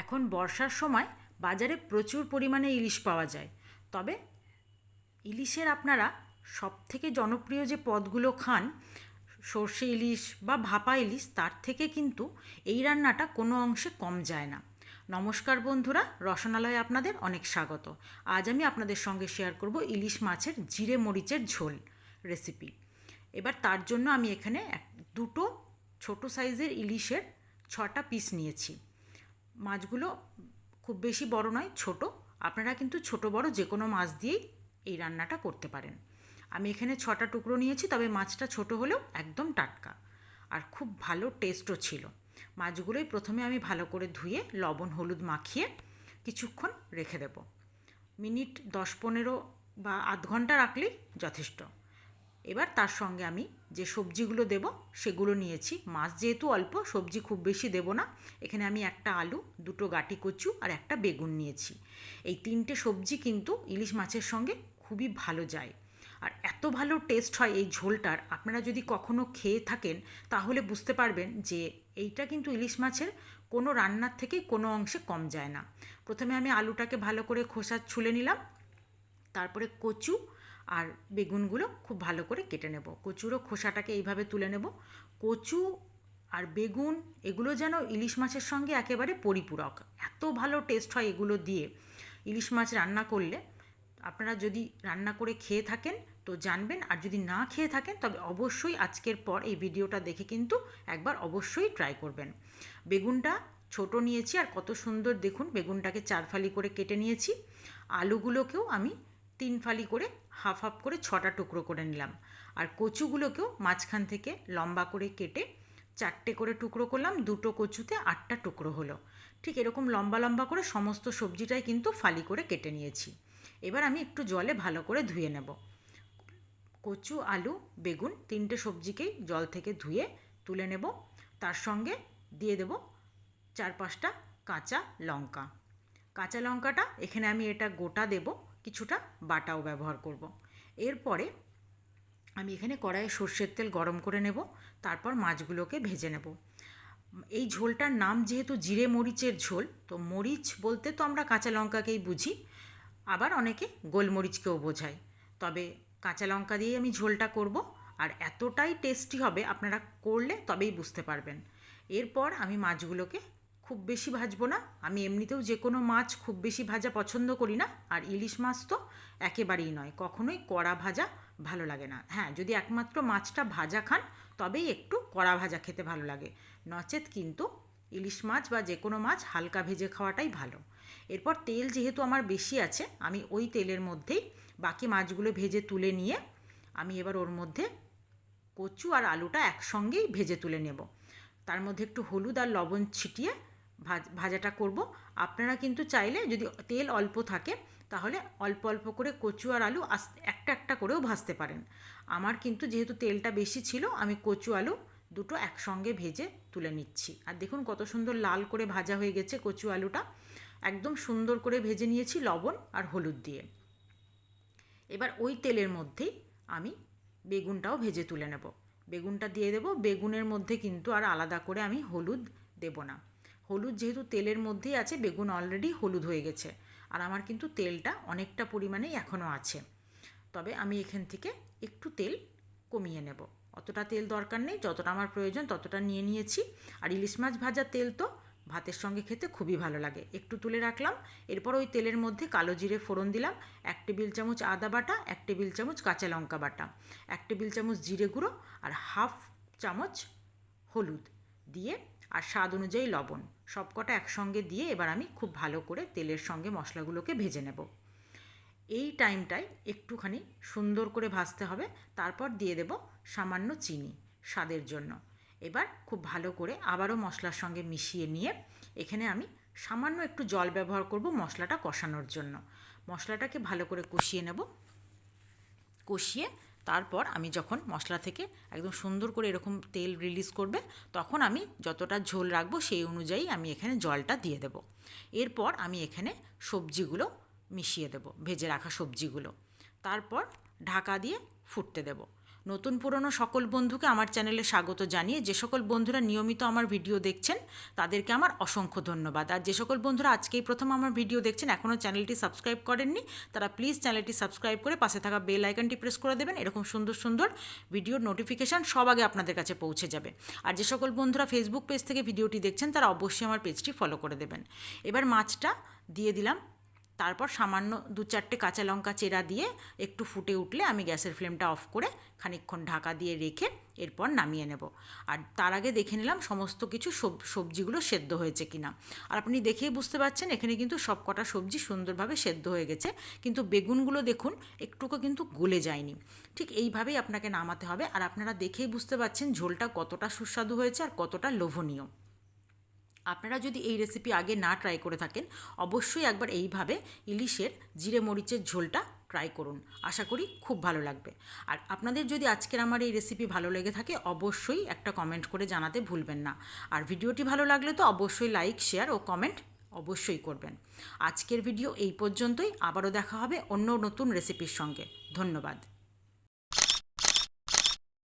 এখন বর্ষার সময় বাজারে প্রচুর পরিমাণে ইলিশ পাওয়া যায়। তবে ইলিশের আপনারা সবথেকে জনপ্রিয় যে পদগুলো খান, সর্ষে ইলিশ বা ভাপা ইলিশ, তার থেকে কিন্তু এই রান্নাটা কোনো অংশে কম যায় না। নমস্কার বন্ধুরা, রসনালয়ে আপনাদের অনেক স্বাগত। আজ আমি আপনাদের সঙ্গে শেয়ার করব ইলিশ মাছের জিরে মরিচের ঝোল রেসিপি। এবার তার জন্য আমি এখানে দুটো ছোট সাইজের ইলিশের 6টা পিস নিয়েছি। মাছগুলো খুব বেশি বড় নয়, ছোট। আপনারা কিন্তু ছোট বড় যে কোনো মাছ দিয়েই এই রান্নাটা করতে পারেন। আমি এখানে 6টা টুকরো নিয়েছি, তবে মাছটা ছোট হলেও একদম টাটকা আর খুব ভালো টেস্টও ছিল। মাছগুলোই প্রথমে আমি ভালো করে ধুয়ে লবণ হলুদ মাখিয়ে কিছুক্ষণ রেখে দেব। মিনিট 10-15 বা আধ ঘন্টা রাখলেই যথেষ্ট। এবার তার সঙ্গে আমি যে সবজিগুলো দেব সেগুলো নিয়েছি। মাছ যেহেতু অল্প, সবজি খুব বেশি দেব না। এখানে আমি একটা আলু, দুটো গাঁটি কচু আর একটা বেগুন নিয়েছি। এই 3টে সবজি কিন্তু ইলিশ মাছের সঙ্গে খুবই ভালো যায় আর এত ভালো টেস্ট হয় এই ঝোলটার। আপনারা যদি কখনো খেয়ে থাকেন তাহলে বুঝতে পারবেন যে এইটা কিন্তু ইলিশ মাছের কোনো রান্নার থেকে কোনো অংশে কম যায় না। প্রথমে আমি আলুটাকে ভালো করে খোসা ছুলে নিলাম, তারপরে কচু আর বেগুনগুলো খুব ভালো করে কেটে নেব। কচুরও খোসাটাকে এইভাবে তুলে নেব। কচু আর বেগুন এগুলো যেন ইলিশ মাছের সঙ্গে একেবারে পরিপূরক। এত ভালো টেস্ট হয় এগুলো দিয়ে ইলিশ মাছ রান্না করলে। আপনারা যদি রান্না করে খেয়ে থাকেন তো জানবেন, আর যদি না খেয়ে থাকেন তবে অবশ্যই আজকের পর এই ভিডিওটা দেখে কিন্তু একবার অবশ্যই ট্রাই করবেন। বেগুনটা ছোট নিয়েছি আর কত সুন্দর দেখুন, বেগুনটাকে 4 ফালি করে কেটে নিয়েছি। আলুগুলোকেও আমি 3 ফালি করে হাফ হাফ করে 6টা টুকরো করে নিলাম। আর কচুগুলোকেও মাঝখান থেকে লম্বা করে কেটে 4টে করে টুকরো করলাম। দুটো কচুতে 8টা টুকরো হলো। ঠিক এরকম লম্বা লম্বা করে সমস্ত সবজিটাই কিন্তু ফালি করে কেটে নিয়েছি। এবার আমি একটু জলে ভালো করে ধুয়ে নেব। কচু আলু বেগুন 3টে সবজিকেই জল থেকে ধুয়ে তুলে নেব। তার সঙ্গে দিয়ে দেব 4-5টা কাঁচা লঙ্কা। কাঁচা লঙ্কাটা এখানে আমি এটা গোটা দেব, কিছুটা বাটাও ব্যবহার করব। এরপরে আমি এখানে কড়াইয়ে সর্ষের তেল গরম করে নেব, তারপর মাছগুলোকে ভেজে নেব। এই ঝোলটার নাম যেহেতু জিরে মরিচের ঝোল, তো মরিচ বলতে তো আমরা কাঁচা লঙ্কাকেই বুঝি, আবার অনেকে গোলমরিচকেও বোঝায়। তবে কাঁচা লঙ্কা দিয়েই আমি ঝোলটা করব আর এতটাই টেস্টি হবে, আপনারা করলে তবেই বুঝতে পারবেন। এরপর আমি মাছগুলোকে খুব বেশি ভাজবো না। আমি এমনিতেও যে কোনো মাছ খুব বেশি ভাজা পছন্দ করি না, আর ইলিশ মাছ তো একেবারেই নয়, কখনোই কড়া ভাজা ভালো লাগে না। হ্যাঁ, যদি একমাত্র মাছটা ভাজা খান তবেই একটু কড়া ভাজা খেতে ভালো লাগে, নচেত কিন্তু ইলিশ মাছ বা যে কোনো মাছ হালকা ভেজে খাওয়াটাই ভালো। এরপর তেল যেহেতু আমার বেশি আছে, আমি ওই তেলের মধ্যেই বাকি মাছগুলো ভেজে তুলে নিয়ে আমি এবার ওর মধ্যে কচু আর আলুটা একসঙ্গেই ভেজে তুলে নেব। তার মধ্যে একটু হলুদ আর লবণ ছিটিয়ে ভাজাটা করব। আপনারা কিন্তু চাইলে যদি তেল অল্প থাকে তাহলে অল্প অল্প করে কচু আর আলু একটা একটা করেও ভাজতে পারেন। আমার কিন্তু যেহেতু তেলটা বেশি ছিল, আমি কচু আলু দুটো একসঙ্গে ভেজে তুলে নিচ্ছি। আর দেখুন কত সুন্দর লাল করে ভাজা হয়ে গেছে কচু আলুটা, একদম সুন্দর করে ভেজে নিয়েছি লবণ আর হলুদ দিয়ে। এবার ওই তেলের মধ্যেই আমি বেগুনটাও ভেজে তুলে নেব। বেগুনটা দিয়ে দেব। বেগুনের মধ্যে কিন্তু আর আলাদা করে আমি হলুদ দেব না। হলুদ যেহেতু তেলের মধ্যেই আছে, বেগুন অলরেডি হলুদ হয়ে গেছে আর আমার কিন্তু তেলটা অনেকটা পরিমাণেই এখনও আছে। তবে আমি এখান থেকে একটু তেল কমিয়ে নেব। অতটা তেল দরকার নেই, যতটা আমার প্রয়োজন ততটা নিয়ে নিয়েছি। আর ইলিশ মাছ ভাজার তেল তো ভাতের সঙ্গে খেতে খুবই ভালো লাগে। একটু তুলে রাখলাম। এরপর ওই তেলের মধ্যে কালো জিরে ফোড়ন দিলাম, 1 টেবিল চামচ আদা বাটা, 1 টেবিল চামচ কাঁচা লঙ্কা বাটা, 1 টেবিল চামচ জিরে গুঁড়ো আর হাফ চামচ হলুদ দিয়ে আর স্বাদ অনুযায়ী লবণ, সবকটা একসঙ্গে দিয়ে এবার আমি খুব ভালো করে তেলের সঙ্গে মশলাগুলোকে ভেজে নেব। এই টাইমটায় একটুখানি সুন্দর করে ভাজতে হবে। তারপর দিয়ে দেব সামান্য চিনি স্বাদের জন্য। এবার খুব ভালো করে আবারও মশলার সঙ্গে মিশিয়ে নিয়ে এখানে আমি সামান্য একটু জল ব্যবহার করব মশলাটা কষানোর জন্য। মশলাটাকে ভালো করে কষিয়ে নেব। কষিয়ে তারপর আমি যখন মশলা থেকে একদম সুন্দর করে এরকম তেল রিলিজ করবে, তখন আমি যতটা ঝোল রাখবো সেই অনুযায়ী আমি এখানে জলটা দিয়ে দেব। এরপর আমি এখানে সবজিগুলো মিশিয়ে দেব, ভেজে রাখা সবজিগুলো। তারপর ঢাকা দিয়ে ফুটতে দেব। নতুন পুরনো সকল বন্ধুকে আমার চ্যানেলে স্বাগত জানিয়ে যে সকল বন্ধুরা নিয়মিত আমার ভিডিও দেখছেন তাদেরকে আমার অসংখ্য ধন্যবাদ। আর যে সকল বন্ধুরা আজকেই প্রথম আমার ভিডিও দেখছেন, এখনও চ্যানেলটি সাবস্ক্রাইব করেননি, তারা প্লিজ চ্যানেলটি সাবস্ক্রাইব করে পাশে থাকা বেল আইকনটি প্রেস করে দেবেন। এরকম সুন্দর সুন্দর ভিডিওর নোটিফিকেশান সব আগে আপনাদের কাছে পৌঁছে যাবে। আর যে সকল বন্ধুরা ফেসবুক পেজ থেকে ভিডিওটি দেখছেন তারা অবশ্যই আমার পেজটি ফলো করে দেবেন। এবার মাছটা দিয়ে দিলাম, তারপর সামান্য 2-4টে কাঁচা লঙ্কা চেরা দিয়ে একটু ফুটে উঠলে আমি গ্যাসের ফ্লেমটা অফ করে খানিকক্ষণ ঢাকা দিয়ে রেখে এরপর নামিয়ে নেব। আর তার আগে দেখে নিলাম সমস্ত কিছু সবজিগুলো সেদ্ধ হয়েছে কিনা। আর আপনি দেখেই বুঝতে পারছেন এখানে কিন্তু সব কটা সবজি সুন্দরভাবে সেদ্ধ হয়ে গেছে, কিন্তু বেগুনগুলো দেখুন একটুকু কিন্তু গলে যায়নি। ঠিক এইভাবেই আপনাকে নামাতে হবে। আর আপনারা দেখেই বুঝতে পারছেন ঝোলটা কতটা সুস্বাদু হয়েছে আর কতটা লোভনীয়। আপনারা যদি এই রেসিপি আগে না ট্রাই করে থাকেন, অবশ্যই একবার এইভাবে ইলিশের জিরে মরিচের ঝোলটা ট্রাই করুন। আশা করি খুব ভালো লাগবে। আর আপনাদের যদি আজকের আমার এই রেসিপি ভালো লেগে থাকে অবশ্যই একটা কমেন্ট করে জানাতে ভুলবেন না। আর ভিডিওটি ভালো লাগলে তো অবশ্যই লাইক, শেয়ার ও কমেন্ট অবশ্যই করবেন। আজকের ভিডিও এই পর্যন্তই। আবারও দেখা হবে অন্য নতুন রেসিপির সঙ্গে। ধন্যবাদ।